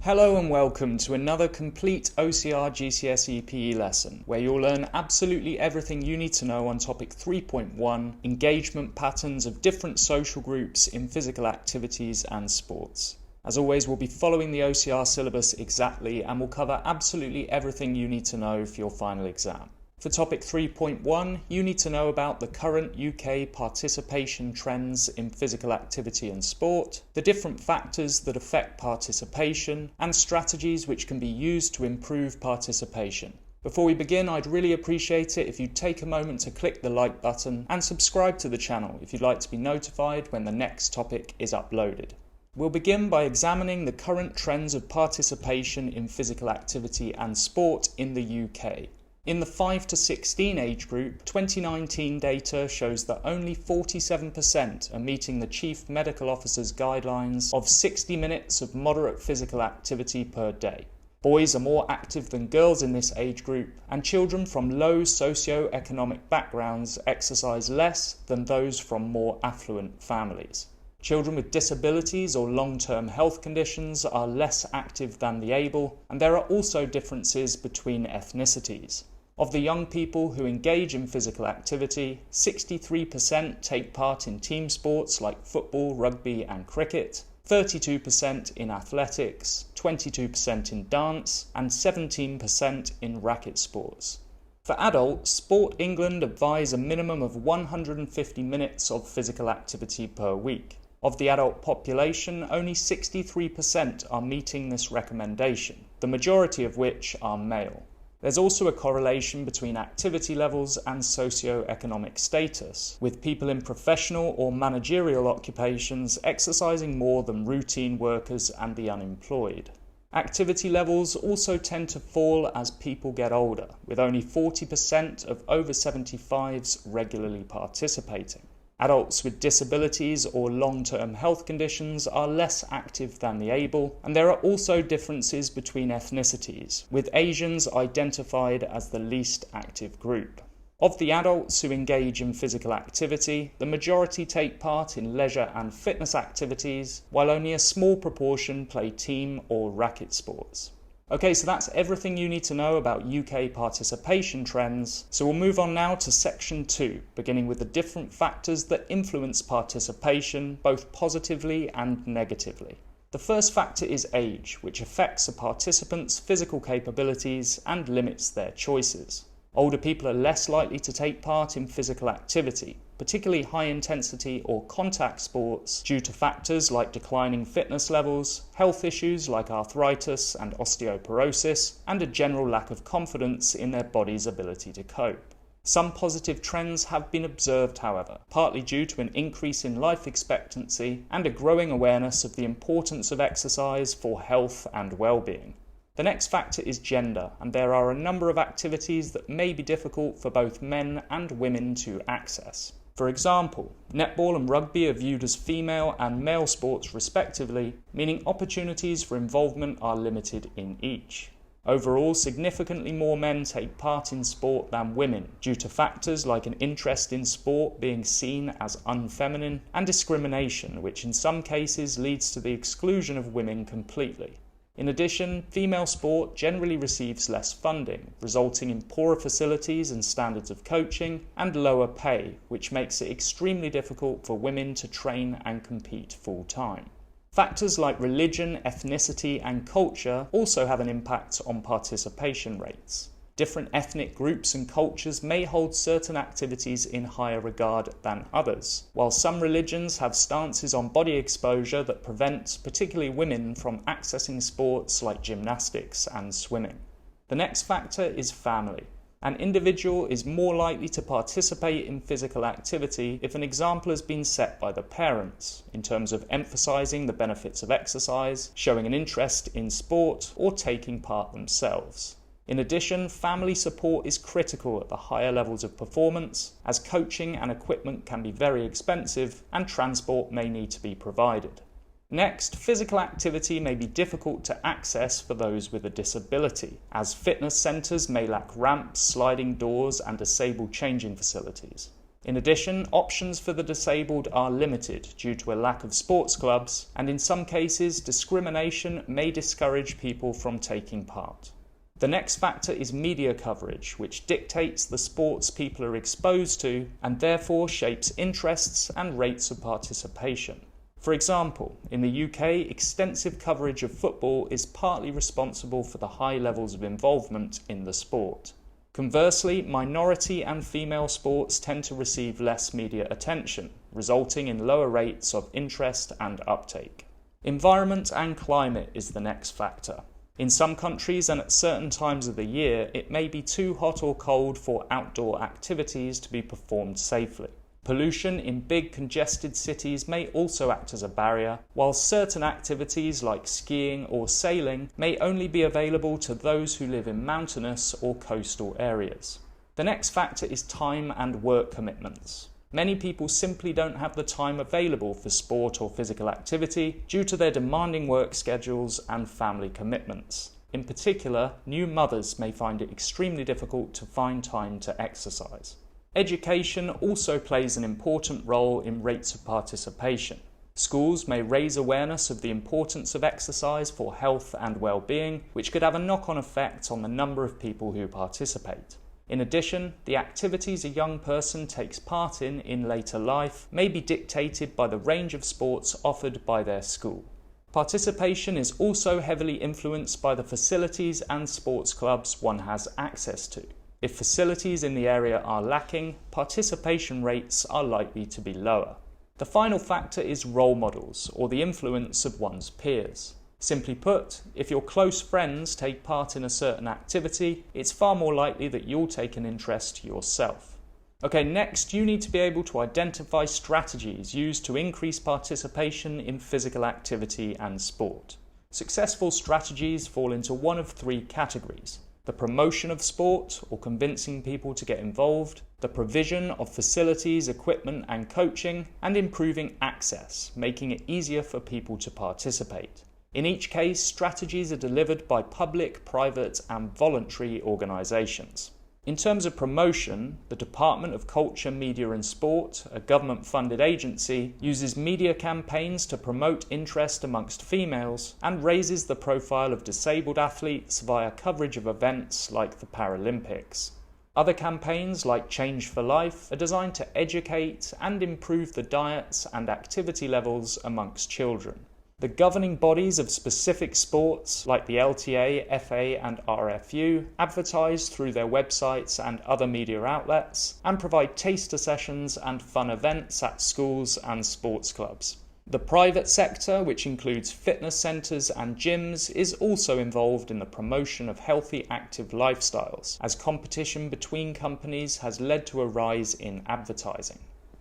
Hello and welcome to another complete OCR GCSE PE lesson where you'll learn absolutely everything you need to know on topic 3.1, engagement patterns of different social groups in physical activities and sports. As always, we'll be following the OCR syllabus exactly and we'll cover absolutely everything you need to know for your final exam. For topic 3.1, you need to know about the current UK participation trends in physical activity and sport, the different factors that affect participation, and strategies which can be used to improve participation. Before we begin, I'd really appreciate it if you'd take a moment to click the like button and subscribe to the channel if you'd like to be notified when the next topic is uploaded. We'll begin by examining the current trends of participation in physical activity and sport in the UK. In the 5 to 16 age group, 2019 data shows that only 47% are meeting the Chief Medical Officer's guidelines of 60 minutes of moderate physical activity per day. Boys are more active than girls in this age group, and children from low socio-economic backgrounds exercise less than those from more affluent families. Children with disabilities or long-term health conditions are less active than the able, and there are also differences between ethnicities. Of the young people who engage in physical activity, 63% take part in team sports like football, rugby and cricket, 32% in athletics, 22% in dance and 17% in racket sports. For adults, Sport England advise a minimum of 150 minutes of physical activity per week. Of the adult population, only 63% are meeting this recommendation, the majority of which are male. There's also a correlation between activity levels and socio-economic status, with people in professional or managerial occupations exercising more than routine workers and the unemployed. Activity levels also tend to fall as people get older, with only 40% of over 75s regularly participating. Adults with disabilities or long-term health conditions are less active than the able, and there are also differences between ethnicities, with Asians identified as the least active group. Of the adults who engage in physical activity, the majority take part in leisure and fitness activities, while only a small proportion play team or racket sports. Okay, so that's everything you need to know about UK participation trends. So we'll move on now to section 2, beginning with the different factors that influence participation, both positively and negatively. The first factor is age, which affects a participant's physical capabilities and limits their choices. Older people are less likely to take part in physical activity, particularly high-intensity or contact sports, due to factors like declining fitness levels, health issues like arthritis and osteoporosis, and a general lack of confidence in their body's ability to cope. Some positive trends have been observed, however, partly due to an increase in life expectancy and a growing awareness of the importance of exercise for health and well-being. The next factor is gender, and there are a number of activities that may be difficult for both men and women to access. For example, netball and rugby are viewed as female and male sports respectively, meaning opportunities for involvement are limited in each. Overall, significantly more men take part in sport than women, due to factors like an interest in sport being seen as unfeminine and discrimination, which in some cases leads to the exclusion of women completely. In addition, female sport generally receives less funding, resulting in poorer facilities and standards of coaching and lower pay, which makes it extremely difficult for women to train and compete full-time. Factors like religion, ethnicity and culture also have an impact on participation rates. Different ethnic groups and cultures may hold certain activities in higher regard than others, while some religions have stances on body exposure that prevent particularly women from accessing sports like gymnastics and swimming. The next factor is family. An individual is more likely to participate in physical activity if an example has been set by the parents, in terms of emphasizing the benefits of exercise, showing an interest in sport, or taking part themselves. In addition, family support is critical at the higher levels of performance, as coaching and equipment can be very expensive and transport may need to be provided. Next, physical activity may be difficult to access for those with a disability, as fitness centres may lack ramps, sliding doors and disabled changing facilities. In addition, options for the disabled are limited due to a lack of sports clubs, and in some cases, discrimination may discourage people from taking part. The next factor is media coverage, which dictates the sports people are exposed to and therefore shapes interests and rates of participation. For example, in the UK, extensive coverage of football is partly responsible for the high levels of involvement in the sport. Conversely, minority and female sports tend to receive less media attention, resulting in lower rates of interest and uptake. Environment and climate is the next factor. In some countries and at certain times of the year, it may be too hot or cold for outdoor activities to be performed safely. Pollution in big congested cities may also act as a barrier, while certain activities like skiing or sailing may only be available to those who live in mountainous or coastal areas. The next factor is time and work commitments. Many people simply don't have the time available for sport or physical activity due to their demanding work schedules and family commitments. In particular, new mothers may find it extremely difficult to find time to exercise. Education also plays an important role in rates of participation. Schools may raise awareness of the importance of exercise for health and well-being, which could have a knock-on effect on the number of people who participate. In addition, the activities a young person takes part in later life may be dictated by the range of sports offered by their school. Participation is also heavily influenced by the facilities and sports clubs one has access to. If facilities in the area are lacking, participation rates are likely to be lower. The final factor is role models, or the influence of one's peers. Simply put, if your close friends take part in a certain activity, it's far more likely that you'll take an interest yourself. Okay, next you need to be able to identify strategies used to increase participation in physical activity and sport. Successful strategies fall into one of three categories: the promotion of sport, or convincing people to get involved, the provision of facilities, equipment and coaching, and improving access, making it easier for people to participate. In each case, strategies are delivered by public, private and voluntary organisations. In terms of promotion, the Department of Culture, Media and Sport, a government-funded agency, uses media campaigns to promote interest amongst females and raises the profile of disabled athletes via coverage of events like the Paralympics. Other campaigns, like Change for Life, are designed to educate and improve the diets and activity levels amongst children. The governing bodies of specific sports, like the LTA, FA and RFU, advertise through their websites and other media outlets, and provide taster sessions and fun events at schools and sports clubs. The private sector, which includes fitness centres and gyms, is also involved in the promotion of healthy, active lifestyles, as competition between companies has led to a rise in advertising.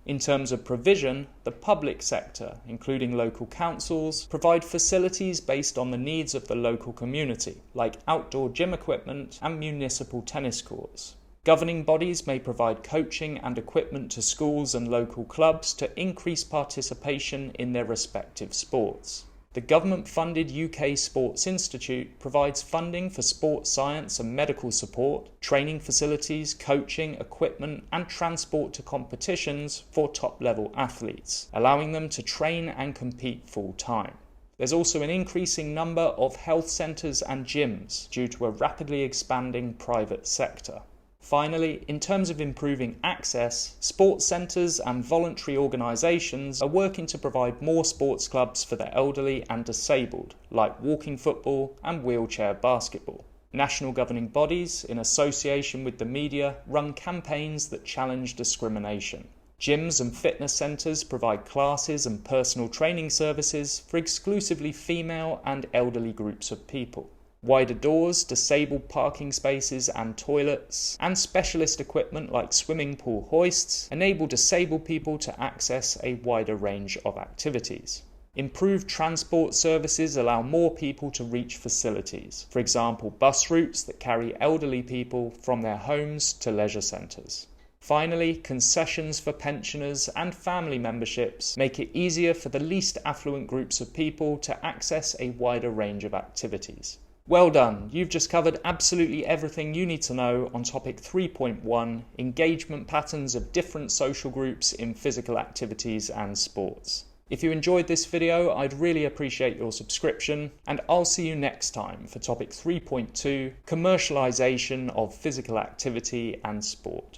In terms of provision, the public sector, including local councils, provide facilities based on the needs of the local community, like outdoor gym equipment and municipal tennis courts. Governing bodies may provide coaching and equipment to schools and local clubs to increase participation in their respective sports. The government-funded UK Sports Institute provides funding for sports science and medical support, training facilities, coaching, equipment and transport to competitions for top-level athletes, allowing them to train and compete full-time. There's also an increasing number of health centres and gyms due to a rapidly expanding private sector. Finally, in terms of improving access, sports centres and voluntary organisations are working to provide more sports clubs for the elderly and disabled, like walking football and wheelchair basketball. National governing bodies, in association with the media, run campaigns that challenge discrimination. Gyms and fitness centres provide classes and personal training services for exclusively female and elderly groups of people. Wider doors, disabled parking spaces and toilets, and specialist equipment like swimming pool hoists enable disabled people to access a wider range of activities. Improved transport services allow more people to reach facilities, for example bus routes that carry elderly people from their homes to leisure centres. Finally, concessions for pensioners and family memberships make it easier for the least affluent groups of people to access a wider range of activities. Well done, you've just covered absolutely everything you need to know on topic 3.1, engagement patterns of different social groups in physical activities and sports. If you enjoyed this video, I'd really appreciate your subscription, and I'll see you next time for topic 3.2, commercialization of physical activity and sport.